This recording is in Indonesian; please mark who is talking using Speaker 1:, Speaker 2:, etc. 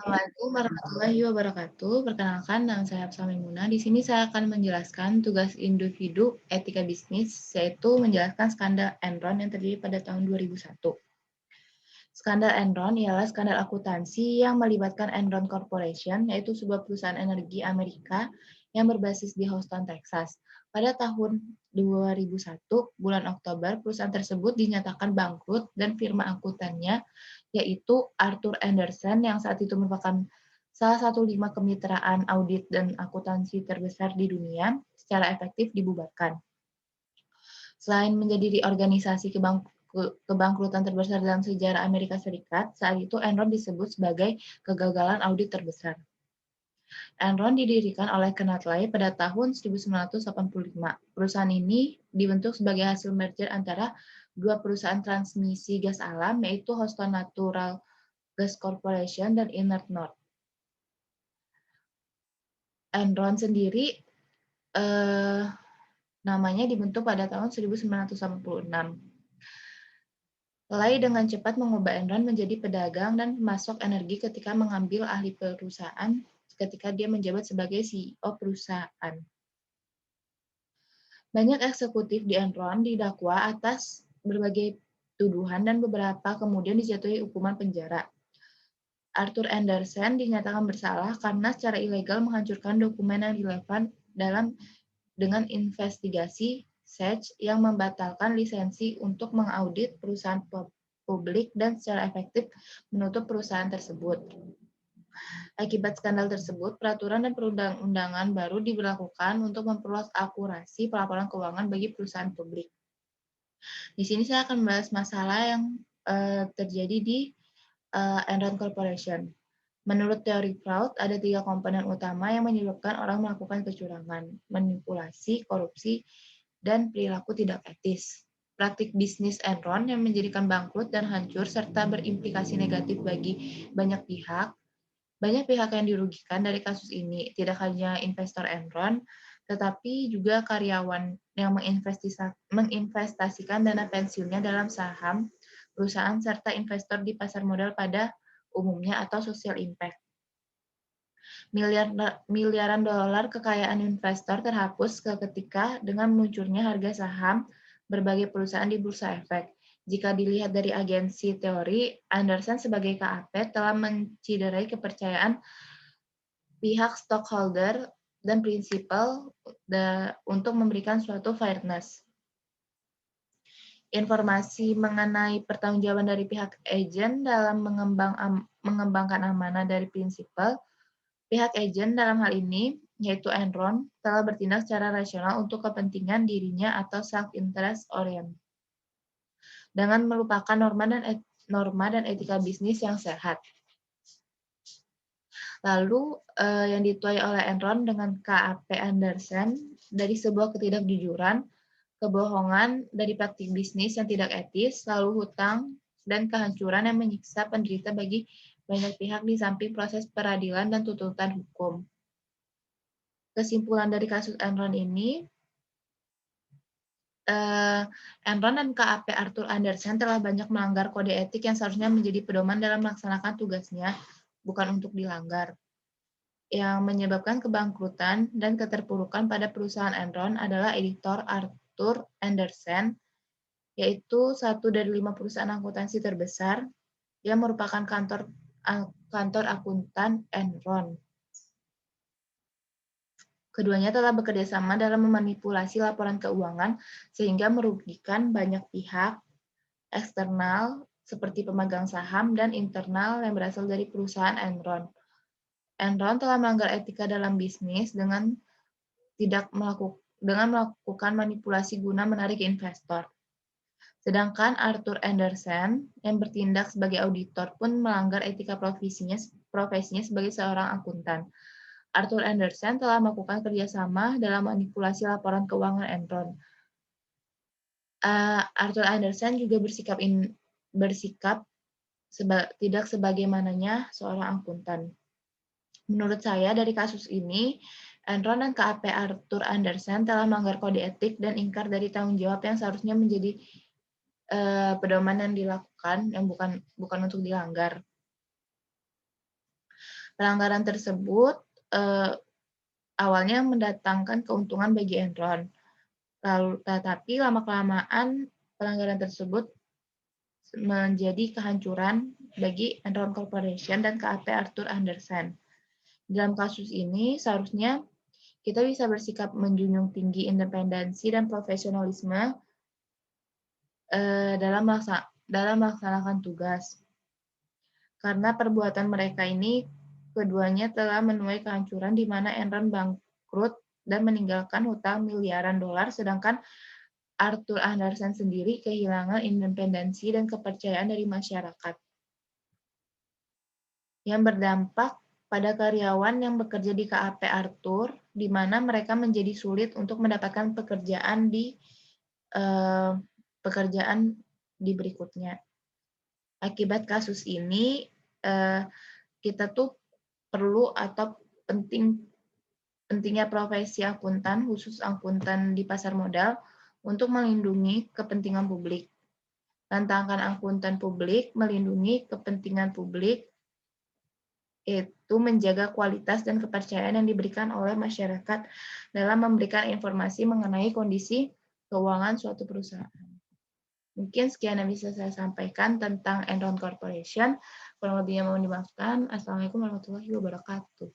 Speaker 1: Assalamualaikum warahmatullahi wabarakatuh. Perkenalkan, nama saya Hafsah Maimunah. Di sini saya akan menjelaskan tugas individu etika bisnis, yaitu menjelaskan skandal Enron yang terjadi pada tahun 2001. Skandal Enron ialah skandal akuntansi yang melibatkan Enron Corporation, yaitu sebuah perusahaan energi Amerika yang berbasis di Houston, Texas. Pada tahun 2001, bulan Oktober, perusahaan tersebut dinyatakan bangkrut dan firma akuntannya, yaitu Arthur Andersen, yang saat itu merupakan salah satu 5 kemitraan audit dan akuntansi terbesar di dunia, secara efektif dibubarkan. Selain menjadi organisasi kebangkrutan terbesar dalam sejarah Amerika Serikat, saat itu Enron disebut sebagai kegagalan audit terbesar. Enron didirikan oleh Kenneth Lay pada tahun 1985. Perusahaan ini dibentuk sebagai hasil merger antara dua perusahaan transmisi gas alam, yaitu Houston Natural Gas Corporation dan North. Enron sendiri namanya dibentuk pada tahun 1986. Lay dengan cepat mengubah Enron menjadi pedagang dan pemasok energi ketika mengambil alih perusahaan ketika dia menjabat sebagai CEO perusahaan. Banyak eksekutif di Enron didakwa atas berbagai tuduhan dan beberapa kemudian dijatuhi hukuman penjara. Arthur Andersen dinyatakan bersalah karena secara ilegal menghancurkan dokumen yang relevan dengan investigasi SEC yang membatalkan lisensi untuk mengaudit perusahaan publik dan secara efektif menutup perusahaan tersebut. Akibat skandal tersebut, peraturan dan perundang-undangan baru diberlakukan untuk memperluas akurasi pelaporan keuangan bagi perusahaan publik. Di sini saya akan membahas masalah yang terjadi di Enron Corporation. Menurut teori fraud, ada 3 komponen utama yang menyebabkan orang melakukan kecurangan, manipulasi, korupsi, dan perilaku tidak etis. Praktik bisnis Enron yang menjadikan bangkrut dan hancur serta berimplikasi negatif bagi banyak pihak. Banyak pihak yang dirugikan dari kasus ini, tidak hanya investor Enron, tetapi juga karyawan yang menginvestasikan dana pensiunnya dalam saham perusahaan serta investor di pasar modal pada umumnya atau social impact. Miliaran dolar kekayaan investor terhapus seketika dengan meluncurnya harga saham berbagai perusahaan di bursa efek. Jika dilihat dari agensi teori, Andersen sebagai KAP telah menciderai kepercayaan pihak stockholder dan prinsipal untuk memberikan suatu fairness. Informasi mengenai pertanggungjawaban dari pihak agen dalam mengembangkan amanah dari prinsipal, pihak agen dalam hal ini, yaitu Enron, telah bertindak secara rasional untuk kepentingan dirinya atau self-interest orient, dengan melupakan norma dan etika bisnis yang sehat. Lalu, yang dituai oleh Enron dengan KAP Andersen dari sebuah ketidakjujuran, kebohongan dari praktik bisnis yang tidak etis, lalu hutang, dan kehancuran yang menyiksa penderita bagi banyak pihak di samping proses peradilan dan tuntutan hukum. Kesimpulan dari kasus Enron ini, Enron dan KAP Arthur Andersen telah banyak melanggar kode etik yang seharusnya menjadi pedoman dalam melaksanakan tugasnya, bukan untuk dilanggar. Yang menyebabkan kebangkrutan dan keterpurukan pada perusahaan Enron adalah editor Arthur Andersen, yaitu satu dari 5 perusahaan akuntansi terbesar yang merupakan kantor akuntan Enron. Keduanya telah bekerja sama dalam memanipulasi laporan keuangan sehingga merugikan banyak pihak eksternal seperti pemegang saham dan internal yang berasal dari perusahaan Enron. Enron telah melanggar etika dalam bisnis dengan melakukan manipulasi guna menarik investor. Sedangkan Arthur Andersen yang bertindak sebagai auditor pun melanggar etika profesinya sebagai seorang akuntan. Arthur Andersen telah melakukan kerjasama dalam manipulasi laporan keuangan Enron. Arthur Andersen juga bersikap tidak sebagaimananya seorang akuntan. Menurut saya dari kasus ini, Enron dan KAP Arthur Andersen telah melanggar kode etik dan ingkar dari tanggung jawab yang seharusnya menjadi pedoman yang dilakukan, yang bukan untuk dilanggar. Pelanggaran tersebut awalnya mendatangkan keuntungan bagi Enron. Tetapi lama-kelamaan pelanggaran tersebut menjadi kehancuran bagi Enron Corporation dan KAP Arthur Andersen. Dalam kasus ini, seharusnya kita bisa bersikap menjunjung tinggi independensi dan profesionalisme dalam melaksanakan tugas. Karena perbuatan mereka ini, keduanya telah menuai kehancuran di mana Enron bangkrut dan meninggalkan hutang miliaran dolar, sedangkan Arthur Andersen sendiri kehilangan independensi dan kepercayaan dari masyarakat, yang berdampak pada karyawan yang bekerja di KAP Arthur, di mana mereka menjadi sulit untuk mendapatkan pekerjaan di berikutnya. Akibat kasus ini, kita tuh perlu atau pentingnya profesi akuntan, khusus akuntan di pasar modal, untuk melindungi kepentingan publik. Tantangan akuntan publik melindungi kepentingan publik itu menjaga kualitas dan kepercayaan yang diberikan oleh masyarakat dalam memberikan informasi mengenai kondisi keuangan suatu perusahaan. Mungkin sekian yang bisa saya sampaikan tentang Enron Corporation. Kurang lebihnya mohon dimaafkan. Assalamualaikum warahmatullahi wabarakatuh.